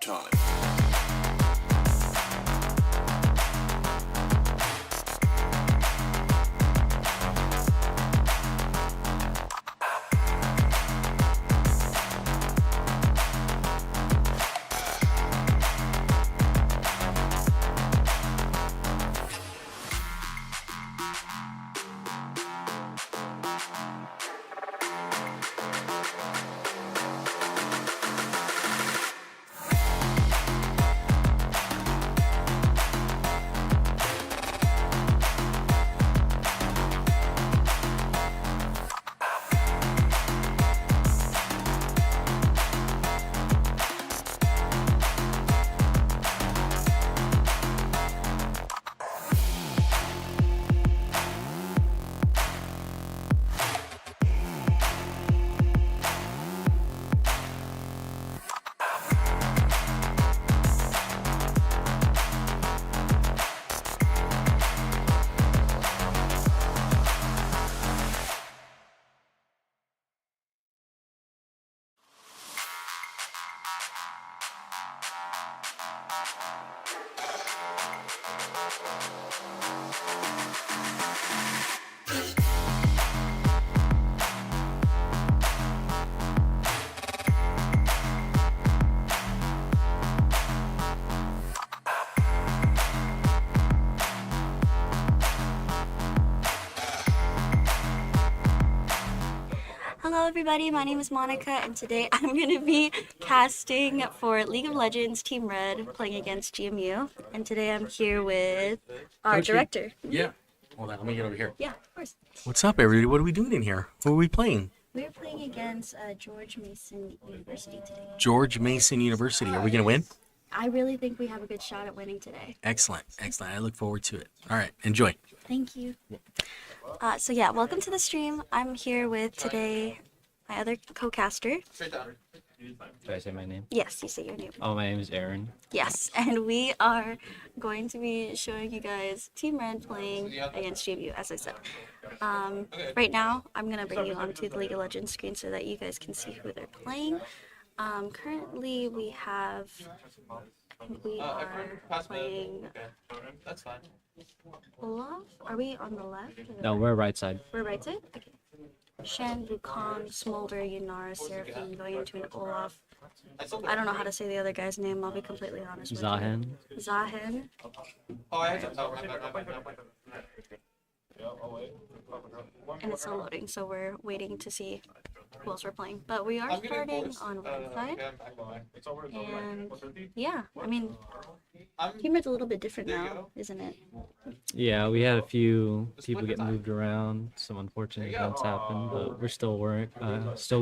time. Hello everybody, my name is Monica and today I'm going to be casting for League of Legends Team Red playing against GMU, and today I'm here with our director. Yeah. Hold on, let me get over here. Yeah, of course. What's up, everybody? What are we doing in here? Who are we playing? We're playing against George Mason University today. George Mason University. Are we going to win? I really think we have a good shot at winning today. Excellent. Excellent. I look forward to it. All right. Enjoy. Thank you. So yeah, welcome to the stream. I'm here with today my other co-caster. Should I say my name? Yes, you say your name. Oh, my name is Aaron. Yes, and we are going to be showing you guys Team Red playing against GMU, as I said. Right now, I'm going to bring you onto the League of Legends screen so that you guys can see who they're playing. Currently, we are playing Olaf. Are we on the left? No, we're right side. We're right side? Okay. Shen, Wukong, Smolder, Yunara, Seraphine, going into an Olaf. I don't know how to say the other guy's name, I'll be completely honest with Zahen. you. Zahen. And it's still loading, so we're waiting to see who else we're playing. But we are starting on one side. And yeah, I mean, Team Red's a little bit different now, isn't it? Yeah, we had a few people get moved around. Some unfortunate events happened, but we're still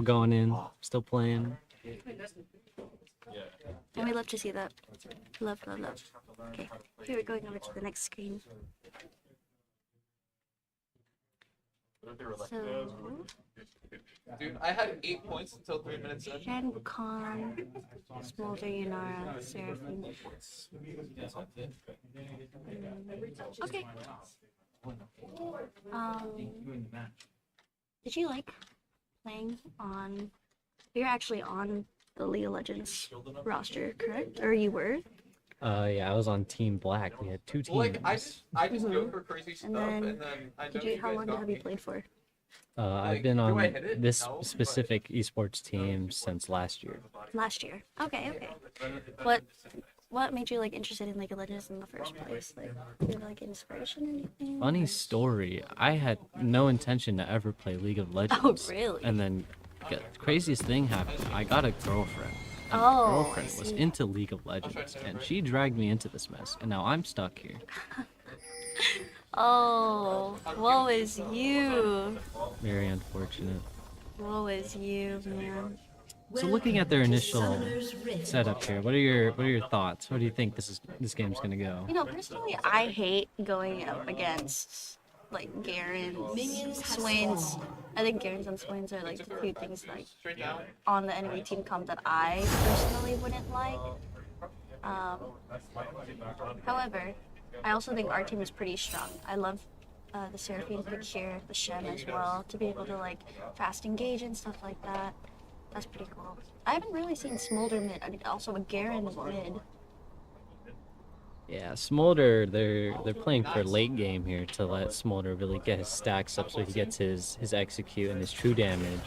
going in, still playing. And we love to see that. Love, love, love. Okay, here we're going over to the next screen. So, Dude, I had 8 points until 3 minutes in. Shen, Wukong, Smolder, Yunara, Seraphine. Okay. Did you like playing on? You're actually on the League of Legends roster, correct? Or you were? Yeah, I was on Team Black. We had two teams. Like, I just go for crazy stuff, And and then I know you how guys long got have you me. played for? I've been do on I hit it? this No, but- specific esports team since last year. Last year. Okay, okay. What made you like interested in League of Legends in the first place? Like, did you like inspiration or anything? Funny story, I had no intention to ever play League of Legends. really? And then the craziest thing happened. I got a girlfriend. My Oh, girlfriend I was see. into League of Legends, and she dragged me into this mess, and now I'm stuck here. Oh, woe is you. Very unfortunate. Woe is you, man. So looking at their initial setup here, what are your thoughts? What do you think this game's gonna go? You know, personally, I hate going up against like Garen's, Swain's. I think Garen's and Swain's are like the few things like on the enemy team comp that I personally wouldn't like. However, I also think our team is pretty strong. I love the Seraphine pick here, the Shen as well, to be able to like fast engage and stuff like that. That's pretty cool. I haven't really seen Smolder mid. I mean, also a Garen mid. Yeah, Smolder, they're playing for late game here to let Smolder really get his stacks up so he gets his execute and his true damage.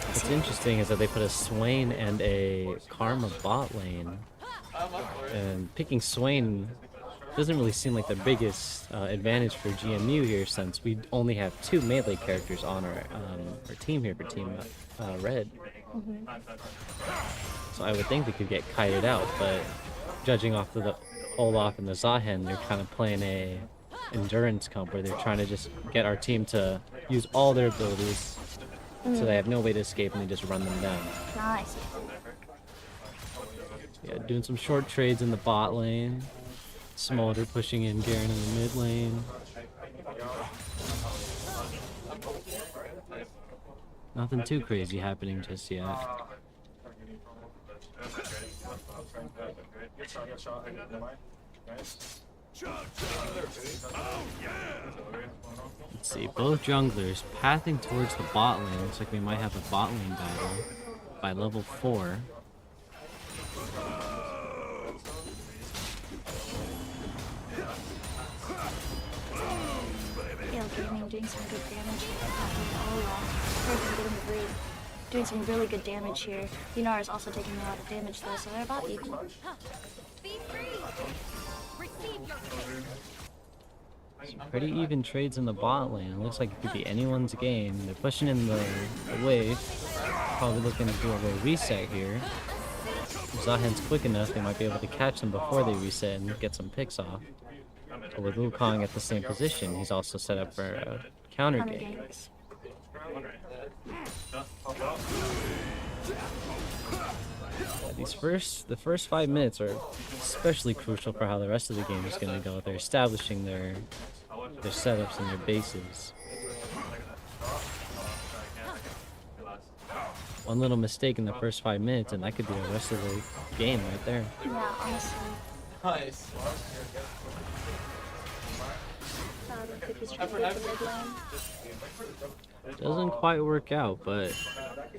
What's interesting is that they put a Swain and a Karma bot lane. And picking Swain doesn't really seem like the biggest advantage for GMU here, since we only have 2 melee characters on our team here for Team Red. So I would think they could get kited out, but judging off of the Olaf and the Zahen, they're kind of playing a endurance comp where they're trying to just get our team to use all their abilities so they have no way to escape and they just run them down. Nice. Yeah, doing some short trades in the bot lane. Smolder pushing in Garen in the mid lane. Nothing too crazy happening just yet. Let's see, both junglers pathing towards the bot lane. Looks like we might have a bot lane battle by level 4. Yeah, Gaming doing some good damage here. Doing some really good damage here. Yunar is also taking a lot of damage though, so they're about equal. Pretty even trades in the bot lane. It looks like it could be anyone's game. They're pushing in the wave. Probably looking to do a little reset here. If Zahen's quick enough, they might be able to catch them before they reset and get some picks off. But with Wukong at the same position, he's also set up for a counter game. Games. Yeah, the first 5 minutes are especially crucial for how the rest of the game is going to go. They're establishing their setups and their bases. One little mistake in the first 5 minutes, and that could be the rest of the game right there. Yeah, honestly. Nice. Doesn't quite work out, but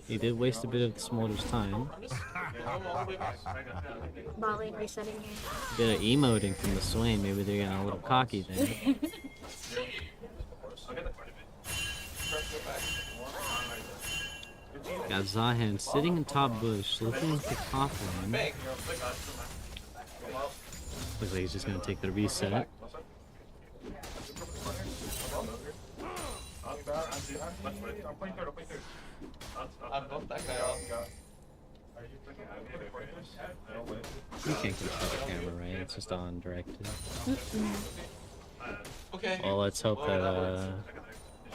he did waste a bit of the Smolder's time. Bot lane resetting here. Bit of emoting from the Swain. Maybe they're getting a little cocky there. Got Zahen sitting in top bush, looking at the top lane. Looks like he's just gonna take the reset. I bumped that guy off. You can't control the camera, right? It's just on directed. Okay. Well, let's hope that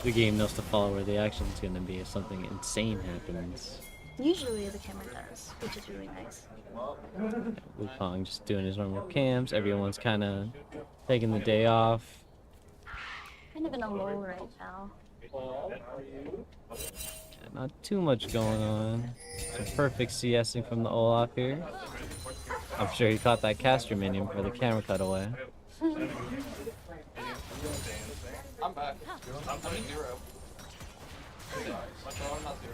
the game knows to follow where the action is gonna be if something insane happens. Usually the camera does, which is really nice. Wukong just doing his normal cams. Everyone's kind of taking the day off. Kind of in a lull right now. Not too much going on. Some perfect CSing from the Olaf here. I'm sure he caught that caster minion for the camera cutaway. I'm back. I'm in 0. I'm not 0.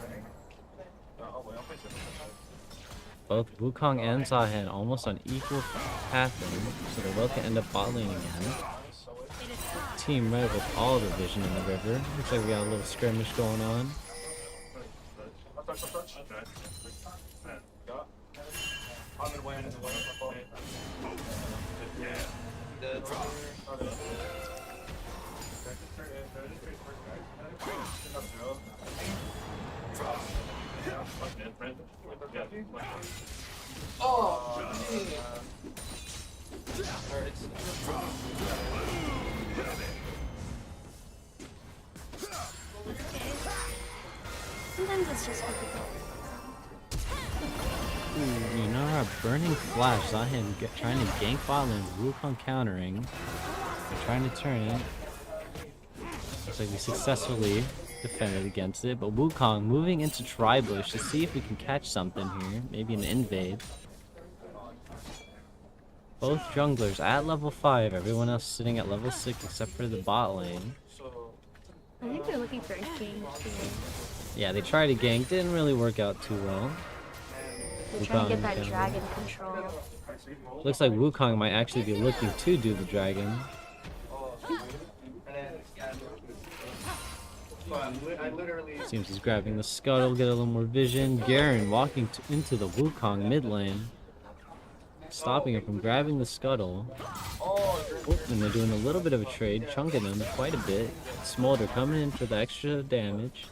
Both Wukong and Zahen almost on equal pathing, so they both can end up bot lane again. Team Red with all the vision in the river. Looks like we got a little skirmish going on. Oh, hurts. Sometimes it's just difficult. Ooh, you know, our burning flash. Zahen trying to gank bot lane, Wukong countering. They're trying to turn it. Looks like we successfully defended against it, but Wukong moving into tri-bush to see if we can catch something here. Maybe an invade. Both junglers at level 5, everyone else sitting at level 6 except for the bot lane. I think they're looking for a king here. Yeah, they tried to gank, didn't really work out too well. They're trying to get that Wukong dragon control. Looks like Wukong might actually be looking to do the dragon. Seems he's grabbing the scuttle, get a little more vision. Garen walking into the Wukong mid lane, stopping him from grabbing the scuttle. Oh, and they're doing a little bit of a trade, chunking him quite a bit. Smolder coming in for the extra damage.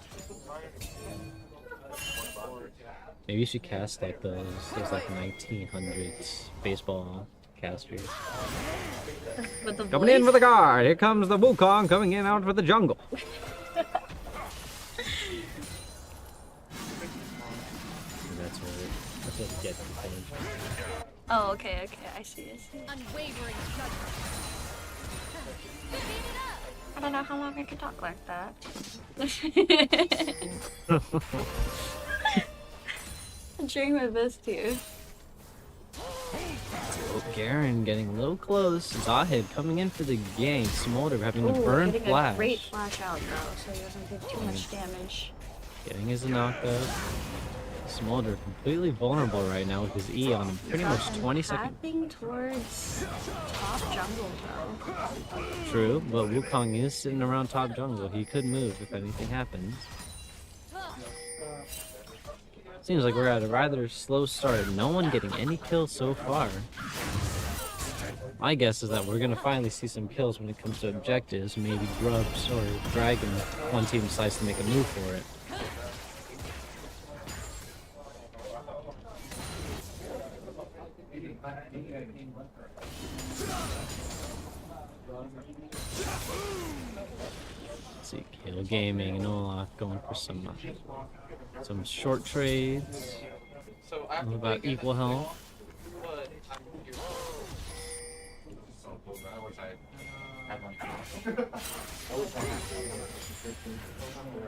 Maybe you should cast like those like 1900s baseball casters. With the Coming in for the guard. Here comes the Wukong coming in out for the jungle. That's what we get for the Oh, okay, I see. Unwavering I don't know how long I can talk like that. I'm trying my best here. Oh, Garen getting a little close. Zahid coming in for the gank. Smolder having to Ooh, burn getting flash. a great flash out though, so he doesn't do too much damage. Getting his knockup. Smolder completely vulnerable right now with his E on him. Pretty much 20 seconds. Pathing towards top jungle though. True, but Wukong is sitting around top jungle. He could move if anything happens. Seems like we're at a rather slow start. No one getting any kills so far. My guess is that we're gonna finally see some kills when it comes to objectives. Maybe Grubs or Dragon. One team decides to make a move for it. Let's see, Kill Gaming and Olaf going for some short trades. So All after about equal health.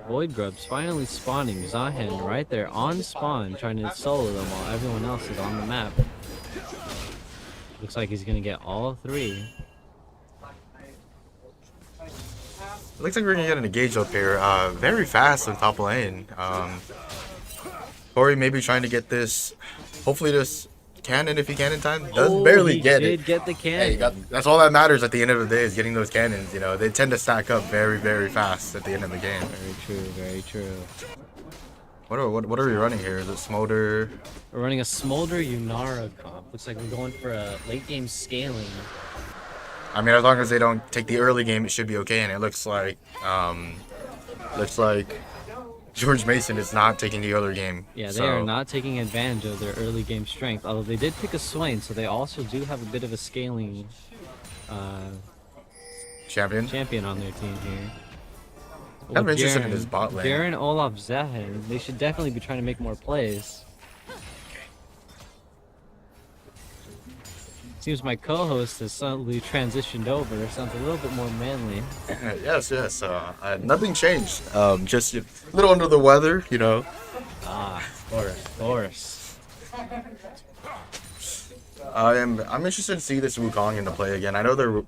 Void Grubs finally spawning. Zahen right there on spawn, trying to solo them while everyone else is on the map. Looks like he's gonna get all three. Looks like we're gonna get an engage up here very fast in top lane. Corey maybe trying to get this, hopefully this cannon if he can in time. Does barely get it. Get the cannon. Hey, that's all that matters at the end of the day is getting those cannons. You know, they tend to stack up very, very fast at the end of the game. Very true, very true. What are we running here? Is it Smolder? We're running a Smolder Yunara comp. Looks like we're going for a late game scaling. I mean, as long as they don't take the early game, it should be okay. And it looks like George Mason is not taking the other game. Yeah, they are not taking advantage of their early game strength. Although they did pick a Swain, so they also do have a bit of a scaling champion on their team here. I'm interested in his bot lane. Garen, Olaf, Zahen, they should definitely be trying to make more plays. Seems my co-host has suddenly transitioned over. Sounds a little bit more manly. Yes. Nothing changed. Just a little under the weather, you know. Ah, of course. I'm interested to see this Wukong into play again. I know they're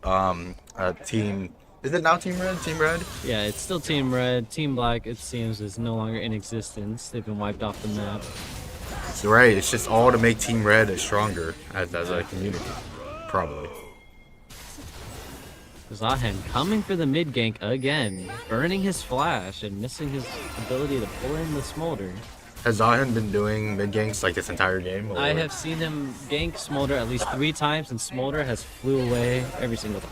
team. Is it now Team Red? Team Red? Yeah, it's still Team Red. Team Black, it seems, is no longer in existence. They've been wiped off the map. That's right. It's just all to make Team Red stronger as a community, probably. Zahen coming for the mid gank again, burning his flash and missing his ability to pull in the Smolder. Has Zahen been doing mid ganks like this entire game? Or? I have seen him gank Smolder at least 3 times, and Smolder has flew away every single time.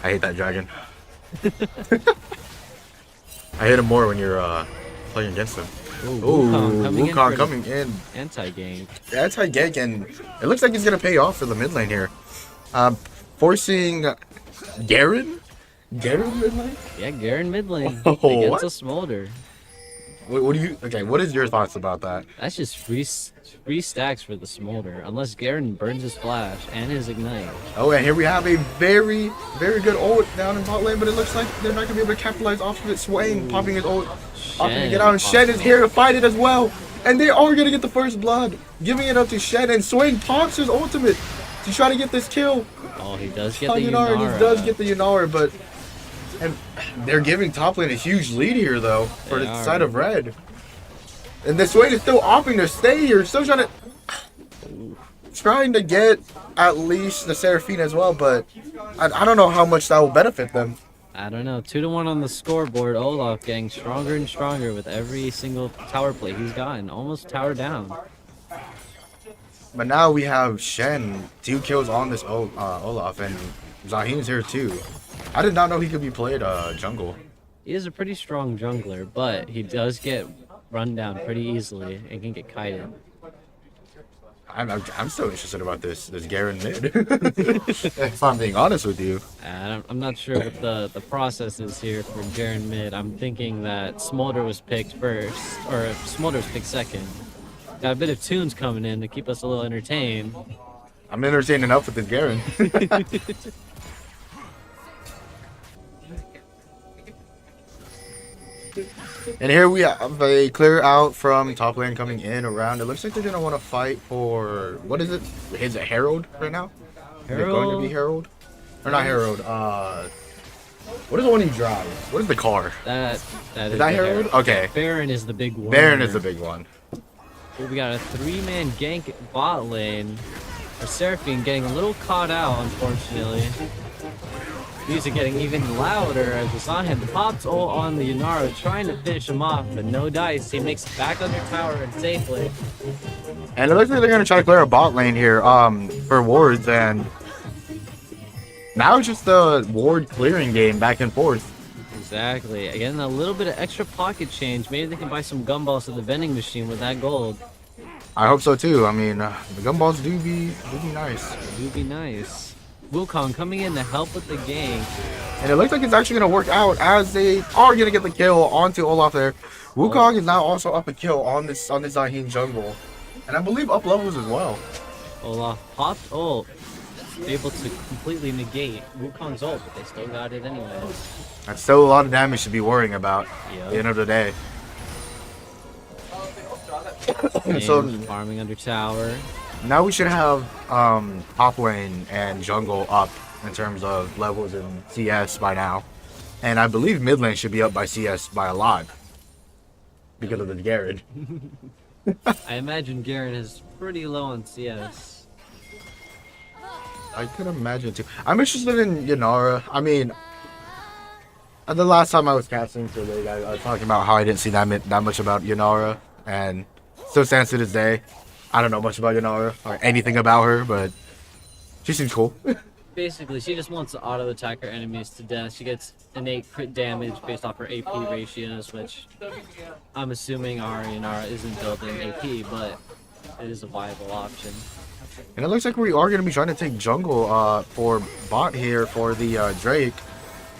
I hate that dragon. I hate him more when you're playing against him. Wukong coming in. Anti-gank. Anti-gank, and it looks like he's going to pay off for the mid lane here. Forcing Garen? Garen mid lane? Yeah, Garen mid lane Oh, against what? a Smolder. What is your thoughts about that? That's just free stacks for the Smolder, unless Garen burns his flash and his ignite. Oh, and here we have a very, very good ult down in bot lane, but it looks like they're not going to be able to capitalize off of it. Swain popping his ult, opting to get out, and Shen is here to fight it as well. And they are going to get the first blood, giving it up to Shen, and Swain pops his ultimate to try to get this kill. Oh, he does get the Yunara, Yunara. and he does get the Yunara, but and they're giving top lane a huge lead here, though, for They the are. side of Red. And this Swain is still opting to stay here. Still trying to get at least the Seraphine as well, but I don't know how much that will benefit them. I don't know. 2-1 on the scoreboard. Olaf getting stronger and stronger with every single tower play he's gotten. Almost tower down. But now we have Shen, 2 kills on this Olaf, and Zahin's here too. I did not know he could be played jungle. He is a pretty strong jungler, but he does get run down pretty easily and can get kited. I'm so interested about this Garen mid. If I'm being honest with you. I'm not sure what the process is here for Garen mid. I'm thinking that Smolder was picked first, or Smolder was picked second. Got a bit of tunes coming in to keep us a little entertained. I'm entertained enough with this Garen. And here we have a clear out from top lane coming in around. It looks like they're going to want to fight for, what is it? Is it Herald right now? Is it going to be Herald? Or not Herald, what is the one he drives? What is the car? That Is that Herald? Okay. Baron is the big one. Baron is the big one. We got a 3-man gank bot lane. Our Seraphine getting a little caught out, unfortunately. Music getting even louder as Zahin pops ult on the Yunara, trying to finish him off, but no dice. He makes it back under tower and safely. And it looks like they're going to try to clear a bot lane here for wards, and now it's just the ward clearing game back and forth. Exactly. Again, a little bit of extra pocket change. Maybe they can buy some gumballs at the vending machine with that gold. I hope so too. I mean, the gumballs do be nice. It would be nice. Wukong coming in to help with the gank. And it looks like it's actually going to work out as they are going to get the kill onto Olaf there. Wukong is now also up a kill on this Zahin jungle. And I believe up levels as well. Olaf popped ult. Able to completely negate Wukong's ult, but they still got it anyway. That's still a lot of damage to be worrying about Yep. at the end of the day. So farming under tower. Now we should have top lane and jungle up in terms of levels in CS by now. And I believe mid lane should be up by CS by a lot. Because of the Garen. I imagine Garen is pretty low on CS. I could imagine too. I'm interested in Yunara. I mean, the last time I was casting for League, I was talking about how I didn't see that much about Yunara. And still stands to this day. I don't know much about Yunara or anything about her, but she seems cool. Basically, she just wants to auto-attack her enemies to death. She gets innate crit damage based off her AP ratios, which I'm assuming our Yunara isn't built in AP, but it is a viable option. And it looks like we are going to be trying to take jungle for bot here for the Drake.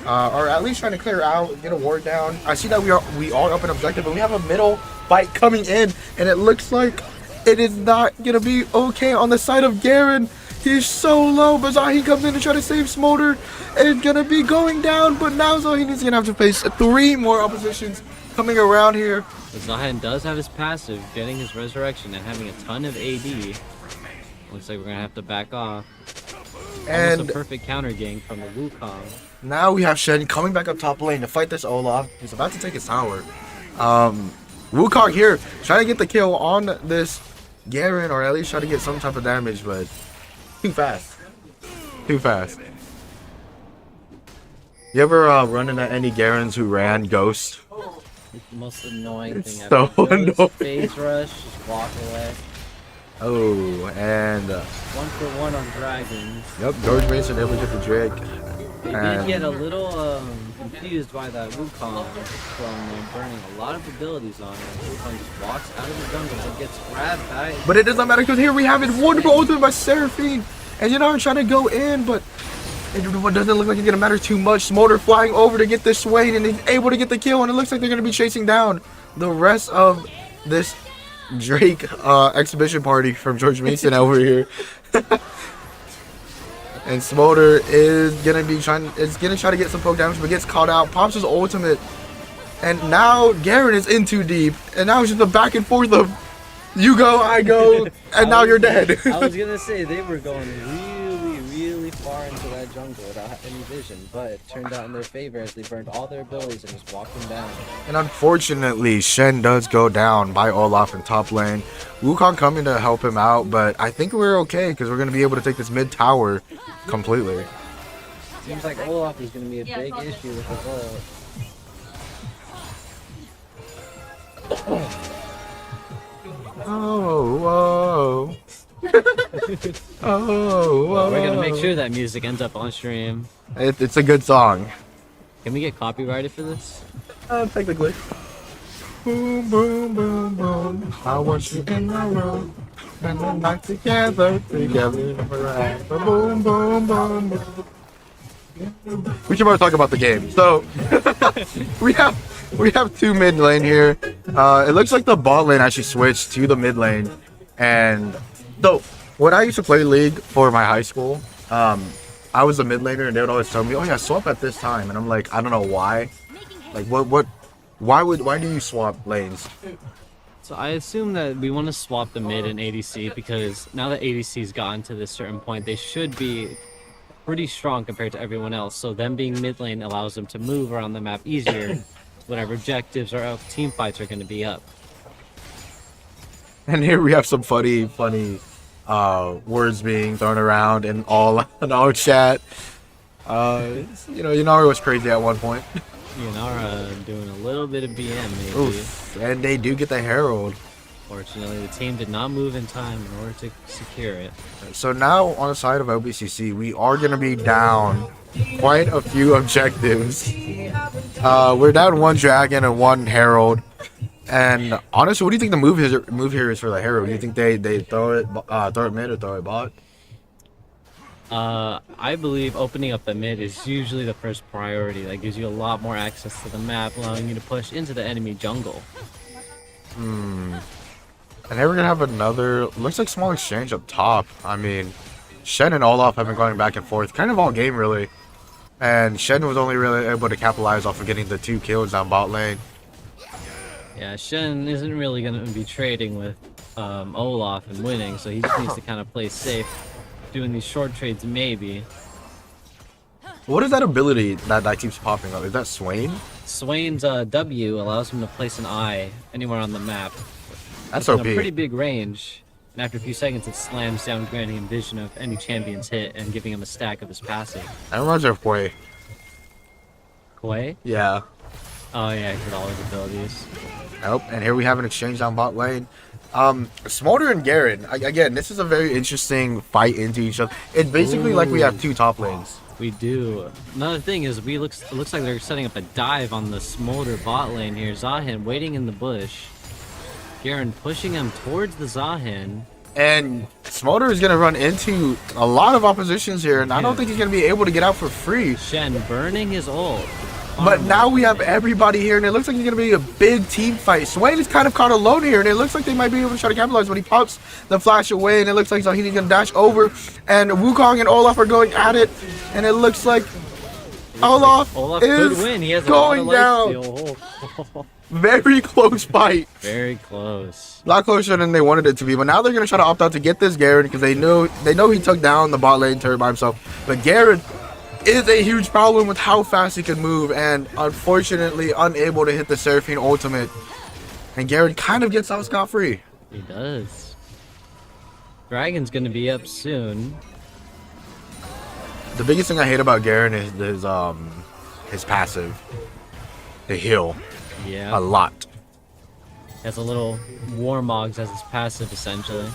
Or at least trying to clear out, get a ward down. I see that we are up an objective, but we have a middle fight coming in, and it looks like it is not going to be okay on the side of Garen. He's so low, but Zahin comes in to try to save Smolder. It's going to be going down, but now Zahin is going to have to face 3 more oppositions coming around here. But Zahin does have his passive, getting his resurrection and having a ton of AD. Looks like we're going to have to back off. And almost a perfect counter gank from the Wukong. Now we have Shen coming back up top lane to fight this Olaf. He's about to take his tower. Wukong here trying to get the kill on this Garen, or at least try to get some type of damage, but too fast. Too fast. You ever run into any Garens who ran Ghost? The most annoying thing So ever. annoying. Phase rush, just walk away. Oh, and 1-for-1 on dragons. yep, George Mason able to get the Drake. They did get a little confused by that Wukong from burning a lot of abilities on him. Wukong just walks out of the jungle and gets grabbed by. But it doesn't matter because here we have it wonderful ultimate by Seraphine. And I'm trying to go in, but it doesn't look like it's going to matter too much. Smolder flying over to get this Swain, and he's able to get the kill. And it looks like they're going to be chasing down the rest of this Drake exhibition party from George Mason over here. And Smolder is gonna try to get some poke damage, but gets caught out, pops his ultimate, and now Garen is in too deep, and now it's just a back and forth of you go, I go, and now you're dead. I was gonna say they were going really, really far into that jungle without any vision, but it turned out in their favor as they burned all their abilities and just walked them down. And unfortunately, Shen does go down by Olaf in top lane. Wukong coming to help him out, but I think we're okay because we're going to be able to take this mid tower completely. Seems like Olaf is going to be a big issue with the gold. Oh, We're gonna make sure that music ends up on stream. It's a good song. Can we get copyrighted for this? Technically. Boom, boom, boom, boom. I want you in my room. And we're not together. Forever. Boom, boom, boom, boom. We should probably talk about the game. So, we have two mid lane here. It looks like the bot lane actually switched to the mid lane. And so, when I used to play League for my high school, I was a mid laner and they would always tell me, oh yeah, swap at this time. And I'm like, I don't know why. Like, why do you swap lanes? So I assume that we want to swap the mid and ADC because now that ADC's gotten to this certain point, they should be pretty strong compared to everyone else. So them being mid lane allows them to move around the map easier whenever objectives or team fights are going to be up. And here we have some funny words being thrown around in our chat. Yanara was crazy at one point. Yanara doing a little bit of BM maybe. Oof. And they do get the Herald. Fortunately, the team did not move in time in order to secure it. So now on the side of LBCC, we are going to be down quite a few objectives. We're down one Dragon and one Herald. And honestly, what do you think the move here is for the Herald? Do you think they throw it mid or throw it bot? I believe opening up the mid is usually the first priority. That gives you a lot more access to the map, allowing you to push into the enemy jungle. And here we're gonna have another, looks like small exchange up top. I mean, Shen and Olaf have been going back and forth, kind of all game really. And Shen was only really able to capitalize off of getting the 2 kills down bot lane. Yeah, Shen isn't really going to be trading with Olaf and winning, so he just needs to kind of play safe, doing these short trades maybe. What is that ability that keeps popping up? Is that Swain? Swain's W allows him to place an eye anywhere on the map. That's in OP. a pretty big range, and after a few seconds it slams down, granting him vision of any champion's hit and giving him a stack of his passive. That reminds me of Quay. Quay? Yeah. Oh yeah, with all his abilities. Nope. And here we have an exchange down bot lane. Smolder and Garen. Again, this is a very interesting fight into each other. It's basically like we have 2 top lanes. We do. Another thing is, it looks like they're setting up a dive on the Smolder bot lane here. Zahin waiting in the bush. Garen pushing him towards the Zahin. And Smolder is going to run into a lot of oppositions here, and I don't think he's going to be able to get out for free. Shen burning his ult. But now we have everybody here, and it looks like it's going to be a big team fight. Swain is kind of caught alone here, and it looks like they might be able to try to capitalize, but he pops the flash away, and it looks like Zahini's going to dash over, and Wukong and Olaf are going at it, and it looks like Olaf could is win. He has going a lot of life down. steal. Very close fight. Very close. A lot closer than they wanted it to be, but now they're going to try to opt out to get this Garen, because they know he took down the bot lane turret by himself, but Garen is a huge problem with how fast he can move, and unfortunately unable to hit the Seraphine ultimate. And Garen kind of gets out scot-free. He does. Dragon's gonna be up soon. The biggest thing I hate about Garen is his passive. The heal. Yeah. A lot. Has a little Warmogs as his passive essentially.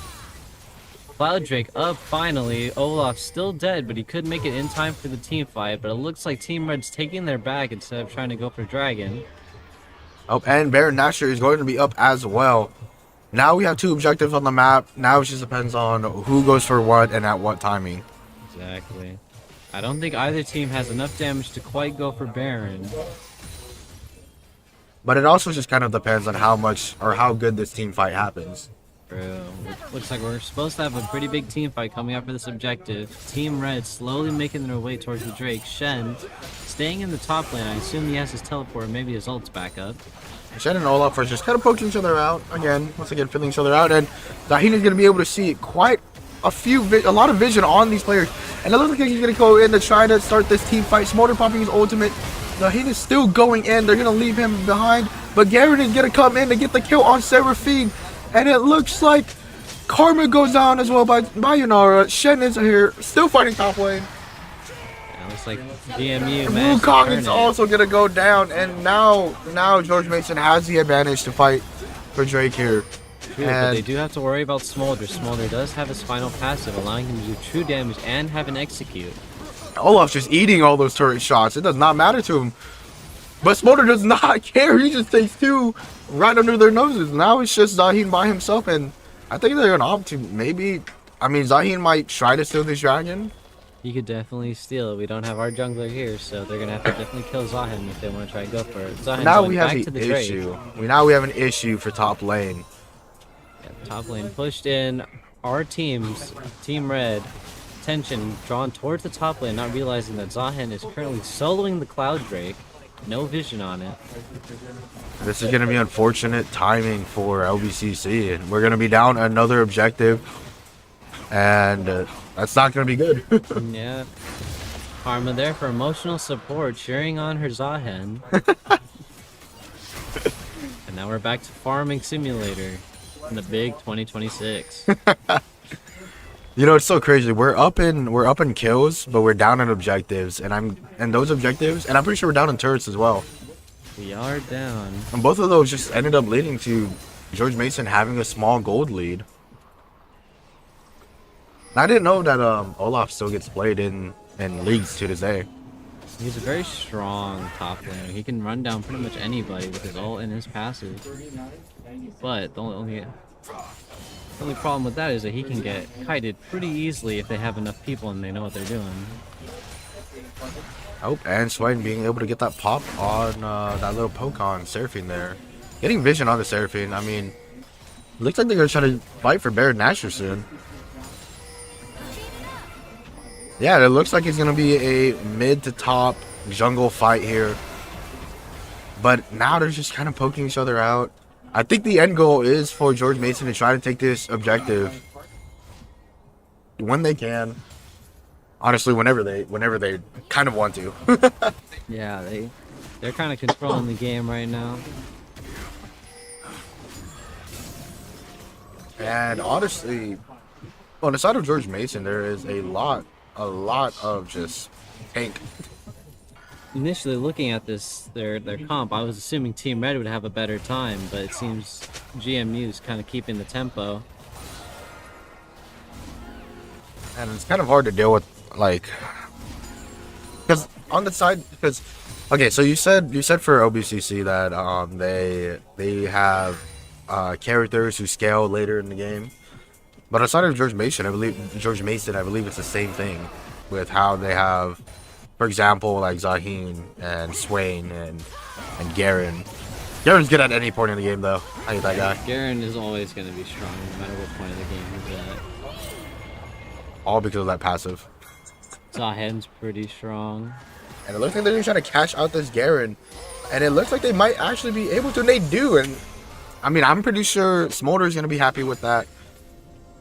Cloud Drake up finally. Olaf's still dead, but he could make it in time for the team fight. But it looks like Team Red's taking their back instead of trying to go for Dragon. Oh, and Baron Nashor is going to be up as well. Now we have 2 objectives on the map. Now it just depends on who goes for what and at what timing. Exactly. I don't think either team has enough damage to quite go for Baron. But it also just kind of depends on how much or how good this team fight happens. True. Looks like we're supposed to have a pretty big team fight coming up for this objective. Team Red slowly making their way towards the Drake. Shen staying in the top lane. I assume he has his teleport, maybe his ult's back up. Shen and Olaf are just kind of poking each other out. Once again, filling each other out. And Zahina is going to be able to see quite a lot of vision on these players. And it looks like he's going to go in to try to start this team fight. Smolder popping his ultimate. Zaheen is still going in. They're going to leave him behind. But Garen is going to come in to get the kill on Seraphine. And it looks like Karma goes down as well by Yunara. Shen is here, still fighting top lane. Yeah, looks like GMU Wukong is also going to go down. And now George Mason has the advantage to fight for Drake here. True, but they do have to worry about Smolder. Smolder does have his final passive, allowing him to do true damage and have an execute. Olaf's just eating all those turret shots. It does not matter to him. But Smolder does not care. He just takes two right under their noses. Now it's just Zaheen by himself, and I think they're going to opt to maybe... I mean, Zaheen might try to steal this dragon. He could definitely steal it. We don't have our jungler here, so they're going to have to definitely kill Zahin if they want to try and go for it. Zahin Now going we have back to the the issue. Now we have an issue for top lane. Yeah, top lane pushed in. Our teams, Team Red, attention drawn towards the top lane, not realizing that Zahin is currently soloing the Cloud Drake. No vision on it. This is going to be unfortunate timing for LBCC, and we're going to be down another objective, and that's not going to be good. Yeah. Karma there for emotional support, cheering on her Zahin. And now we're back to Farming Simulator in the big 2026. You know, it's so crazy. We're up in kills, but we're down in objectives, and those objectives, and I'm pretty sure we're down in turrets as well. We are down. And both of those just ended up leading to George Mason having a small gold lead. And I didn't know that Olaf still gets played in leagues to this day. He's a very strong top laner. He can run down pretty much anybody with his ult and his passive. But the only problem with that is that he can get kited pretty easily if they have enough people and they know what they're doing. Oh, and Swain being able to get that pop on that little poke on Seraphine there. Getting vision on the Seraphine. I mean, looks like they're going to try to fight for Baron Nashor soon. Yeah, it looks like it's going to be a mid to top jungle fight here. But now they're just kind of poking each other out. I think the end goal is for George Mason to try to take this objective when they can. Honestly, whenever they kind of want to. Yeah, they're kind of controlling the game right now. And honestly, on the side of George Mason, there is a lot of just tank. Initially looking at this, their comp, I was assuming Team Red would have a better time, but it seems GMU is kind of keeping the tempo. And it's kind of hard to deal with, like, because on the side, because okay, so you said for OBCC that they have characters who scale later in the game, but on the side of George Mason, I believe it's the same thing with how they have, for example, like Zaheen and Swain and Garen. Garen's good at any point in the game, though. I hate that guy. Garen is always going to be strong, no matter what point of the game he's at. All because of that passive. Zahen's pretty strong. And it looks like they're going to try to cash out this Garen. And it looks like they might actually be able to, and they do. And I mean, I'm pretty sure Smolder's going to be happy with that.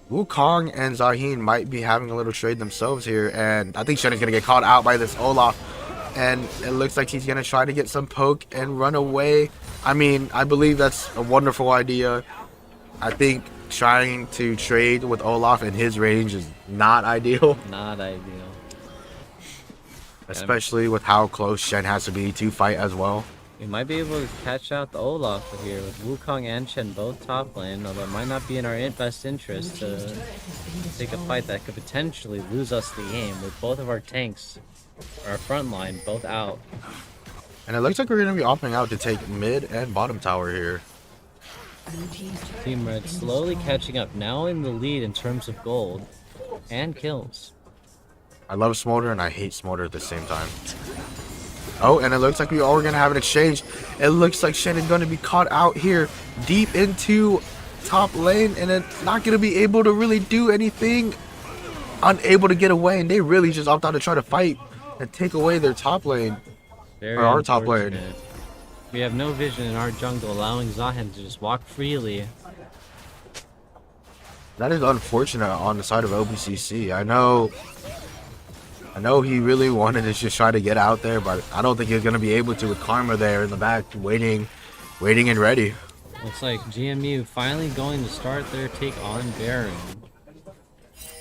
Wukong and Zaheen might be having a little trade themselves here, and I think Shen is going to get caught out by this Olaf, and it looks like he's going to try to get some poke and run away. I mean, I believe that's a wonderful idea. I think trying to trade with Olaf in his range is not ideal. Not ideal. Especially with how close Shen has to be to fight as well. We might be able to catch out the Olaf here with Wukong and Shen both top lane, although it might not be in our best interest to take a fight that could potentially lose us the game with both of our tanks, our front line, both out. And it looks like we're going to be opting out to take mid and bottom tower here. Team Red slowly catching up, now in the lead in terms of gold and kills. I love Smolder and I hate Smolder at the same time. Oh, and it looks like we are going to have an exchange. It looks like Shen is going to be caught out here deep into top lane and it's not going to be able to really do anything. Unable to get away, and they really just opt out to try to fight and take away their top lane. Very or our top lane. We have no vision in our jungle, allowing Zahin to just walk freely. That is unfortunate on the side of OBCC. I know I know he really wanted to just try to get out there, but I don't think he's going to be able to with Karma there in the back waiting and ready. Looks like GMU finally going to start their take on Baron.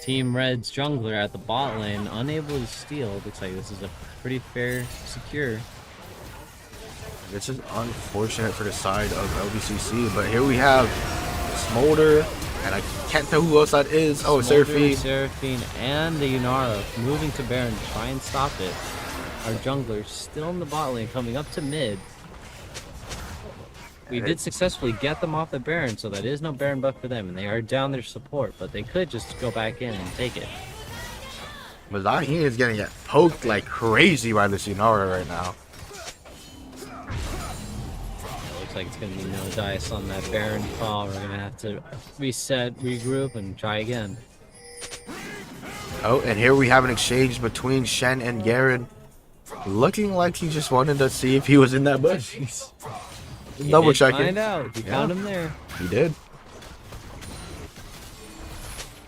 Team Red's jungler at the bot lane, unable to steal. Looks like this is a pretty fair secure. This is unfortunate for the side of LBCC, but here we have Smolder, and I can't tell who else that is. Oh, Seraphine. Seraphine and the Yunara moving to Baron to try and stop it. Our jungler still in the bot lane, coming up to mid. We did successfully get them off the Baron, so that is no Baron buff for them, and they are down their support, but they could just go back in and take it. But Zahin is gonna get poked like crazy by this Yunara right now. Looks like it's gonna be no dice on that Baron call. We're gonna have to reset, regroup, and try again. Oh, and here we have an exchange between Shen and Garen. Looking like he just wanted to see if he was in that bush. Double checking. Find out. He found him there. He did.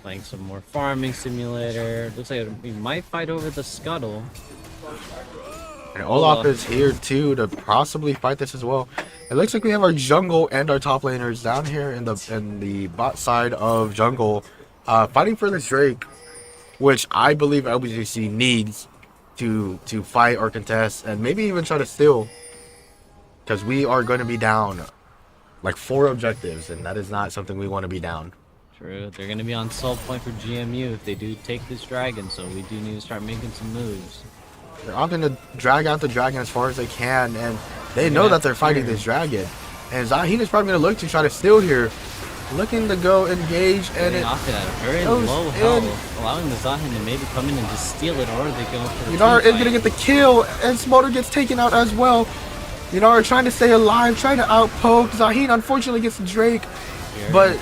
Playing some more farming simulator. Looks like we might fight over the scuttle. And Olaf is here too to possibly fight this as well. It looks like we have our jungle and our top laners down here in the bot side of jungle, fighting for this Drake, which I believe LBCC needs to fight or contest and maybe even try to steal, because we are going to be down like 4 objectives, and that is not something we want to be down. True. They're going to be on soul point for GMU if they do take this dragon, so we do need to start making some moves. They're opting to drag out the dragon as far as they can, and they know that they're fighting this dragon. And Zahin is probably going to look to try to steal here. Looking to go engage, and it off it at a very low health, allowing the Zahin to maybe come in and just steal it, or they go for the Yunara is team going to fight. get the kill, and Smolder gets taken out as well. Yunara trying to stay alive, trying to outpoke. Zahin unfortunately gets Drake, but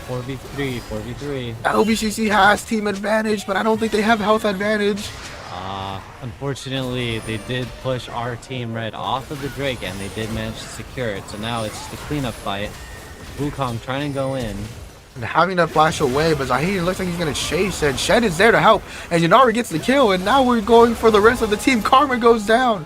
4v3, 4v3. LBCC has team advantage, but I don't think they have health advantage. Unfortunately, they did push our team Red off of the Drake, and they did manage to secure it. So now it's the cleanup fight. Wukong trying to go in. And having to flash away, but Zahin looks like he's going to chase, and Shen is there to help, and Yunara gets the kill, and now we're going for the rest of the team. Karma goes down.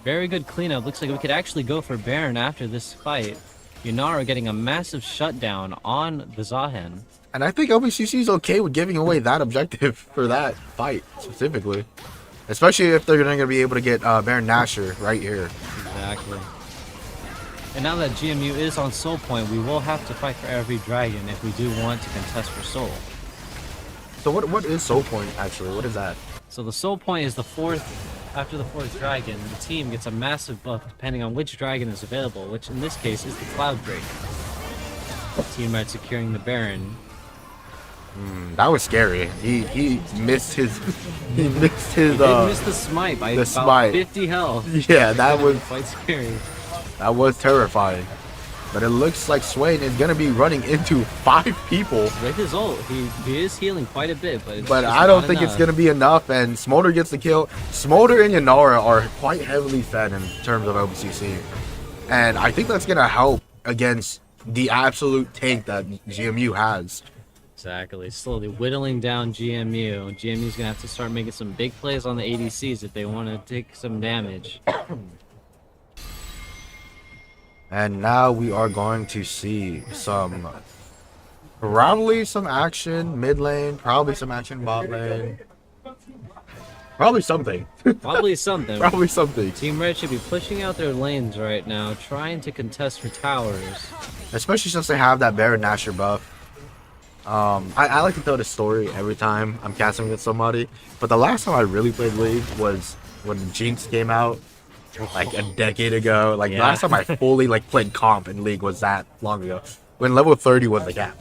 Very good cleanup. Looks like we could actually go for Baron after this fight. Yunara getting a massive shutdown on the Zahin. And I think LBCC is okay with giving away that objective for that fight specifically. Especially if they're going to be able to get Baron Nashor right here. Exactly. And now that GMU is on soul point, we will have to fight for every dragon if we do want to contest for soul. So what is soul point actually? What is that? So the soul point is the 4th, after the 4th dragon, the team gets a massive buff depending on which dragon is available, which in this case is the Cloud Drake. Team Red securing the Baron. That was scary. He missed his he He did miss the smite by about smite. 50 health. Yeah, that was quite scary. that was terrifying. But it looks like Swain is gonna be running into 5 people. With his ult, he is healing quite a bit, but it's But just I don't not think it's enough. gonna be enough, and Smolder gets the kill. Smolder and Yunara are quite heavily fed in terms of LBCC. And I think that's gonna help against the absolute tank that GMU has. Exactly. Slowly whittling down GMU. GMU's gonna have to start making some big plays on the ADCs if they want to take some damage. And now we are going to see probably some action mid lane, probably some action bot lane. Probably something. Probably something. Probably something. Team Red should be pushing out their lanes right now, trying to contest for towers. Especially since they have that Baron Nashor buff. I like to tell this story every time I'm casting with somebody, but the last time I really played League was when Jinx came out, like a decade ago. Like the last time I fully played comp in League was that long ago, when level 30 was the cap.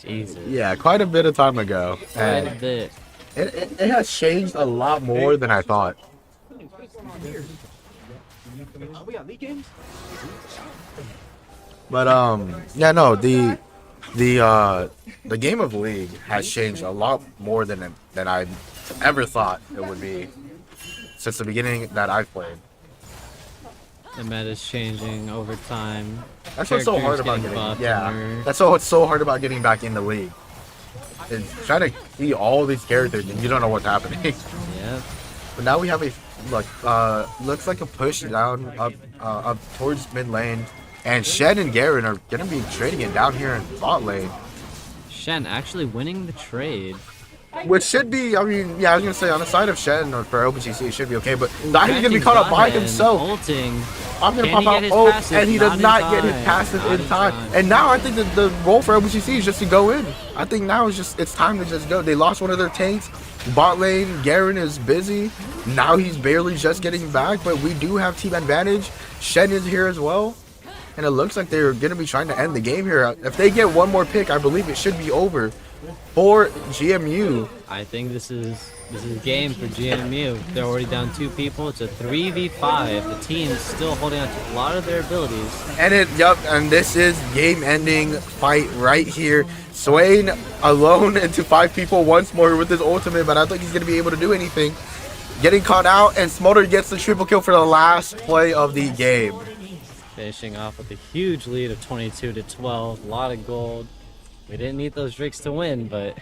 Jesus. Yeah, quite a bit of time ago. Quite a And bit. it has changed a lot more than I thought. But yeah, no, the game of League has changed a lot more than I ever thought it would be since the beginning that I've played. The meta's changing over time. That's what's so hard Characters about getting getting buffed and nerfed. that's what's so hard about getting back into League. is trying to see all these characters and you don't know what's happening. Yeah. But now we have a looks like a push down up towards mid lane, and Shen and Garen are gonna be trading it down here in bot lane, Shen actually winning the trade. which should be, I mean, yeah, I was gonna say on the side of Shen or for OpenCC it should be okay, but now he's gonna be caught up by himself. Ulting. I'm gonna Can pop he get out his ult, passive? and he does not Not get in his time. passive Not in in time. time. And now I think that the role for OpenCC is just to go in. I think now it's time to just go. They lost one of their tanks. Bot lane, Garen is busy. Now he's barely just getting back, but we do have team advantage. Shen is here as well. And it looks like they're going to be trying to end the game here. If they get one more pick, I believe it should be over for GMU. I think this is game for GMU. They're already down 2 people. It's a 3v5. The team's still holding on to a lot of their abilities. And and this is game-ending fight right here. Swain alone into 5 people once more with his ultimate, but I don't think he's going to be able to do anything. Getting caught out, and Smolder gets the triple kill for the last play of the game. Finishing off with a huge lead of 22-12. A lot of gold. We didn't need those Drakes to win, but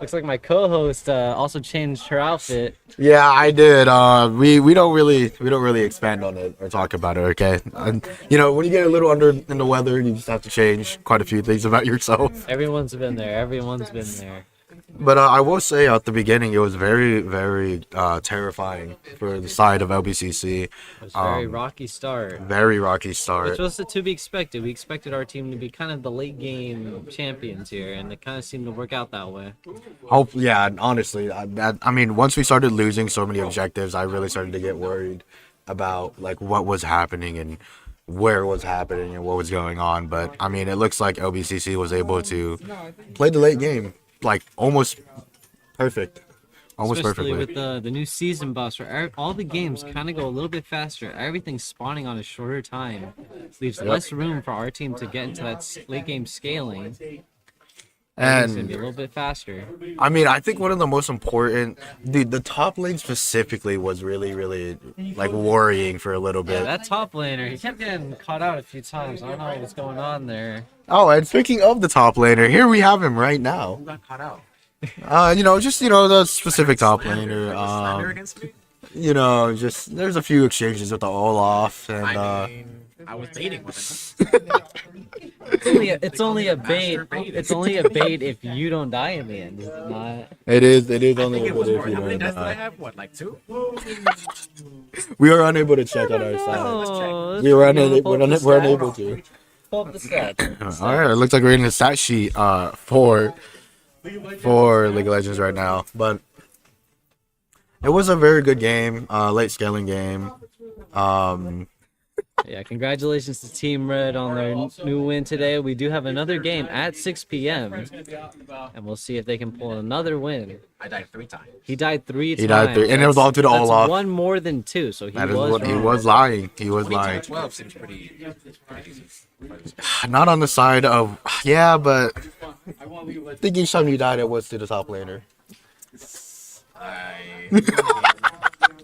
looks like my co-host also changed her outfit. Yeah, I did. We don't really expand on it or talk about it, okay? And you know, when you get a little under in the weather, you just have to change quite a few things about yourself. Everyone's been there. Everyone's been there. But I will say at the beginning, it was very, very terrifying for the side of LBCC. It was a very rocky start. Very rocky start. Which was to be expected. We expected our team to be kind of the late game champions here, and it kind of seemed to work out that way. Yeah, honestly, I mean, once we started losing so many objectives, I really started to get worried about like what was happening and where it was happening and what was going on. But I mean, it looks like LBCC was able to play the late game like almost perfect. Especially Perfectly. with the new season buffs, where all the games kind of go a little bit faster. Everything's spawning on a shorter time. Leaves less room for our team to get into that late game scaling. It's going to be a little bit faster. I mean, I think one of the most important, the top lane specifically was really, really like worrying for a little bit. Yeah, that top laner, he kept getting caught out a few times. I don't know what's going on there. Oh, and speaking of the top laner, here we have him right now. Who got caught out? The specific top laner. Slander against me? There's a few exchanges with the Olaf and I mean, I was baiting with It's only a bait. It's only a bait if you don't die in the end. Is it not? It is I only think a it was bit more. if you How many don't deaths did I die. have? What, like 2? We are unable to check on our side. Oh, We're unable to. Pull up the stats. All right, it looks like we're in the stat sheet for League of Legends right now, but it was a very good game, late scaling game. Yeah, congratulations to Team Red on their new win today. We do have another game at 6 p.m. and we'll see if they can pull another win. I died 3 times. He died 3 times. He died 3, and it was all to the That's Olaf. one more than 2, so he That is was what he wrong. was lying. He was lying. 12 seems pretty easy. Not on the side of but I think each time you died, it was to the top laner.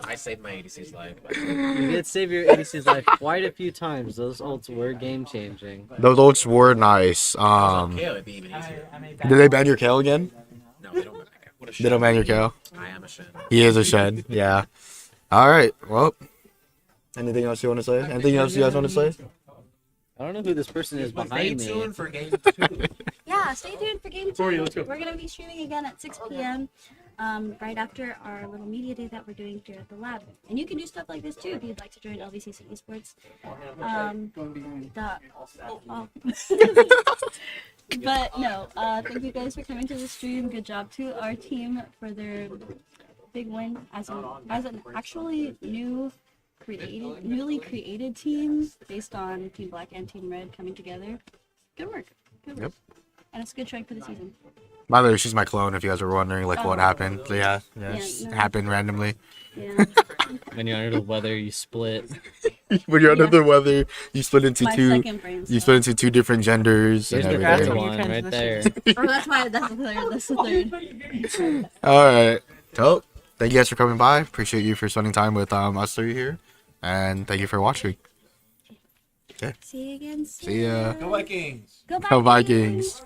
I saved my ADC's life. You did save your ADC's life quite a few times. Those ults were game changing. Those ults were nice. KO would be even easier. Did they ban your KO again? No, they don't. What a They don't ban your KO. I am a Shen. He is a Shen. Yeah. All right. Well, anything else you want to say? Anything else you guys want to say? I don't know who this person is Stay behind me. tuned for game 2. Yeah, stay tuned for game 2. We're going to be streaming again at 6 p.m. Right after our little media day that we're doing here at the lab. And you can do stuff like this too if you'd like to join LBCC Esports. But no, thank you guys for coming to the stream. Good job to our team for their big win as an actually newly created team based on Team Black and Team Red coming together. Good work. Good work. Yep. And it's a good strike for the season. By the way, she's my clone. If you guys were wondering, like what happened, so yeah, Yeah, just no. happened randomly. Yeah. When you're under the weather, you split. When you're under Yeah. the weather, you split into My two. second brain You cell. split into 2 different genders Here's and the everything. third That's one your right there. Oh, that's why. That's the third. All right. So, thank you guys for coming by. Appreciate you for spending time with us 3 here, and thank you for watching. See you again soon. See ya. Go Vikings! Go Go Vikings.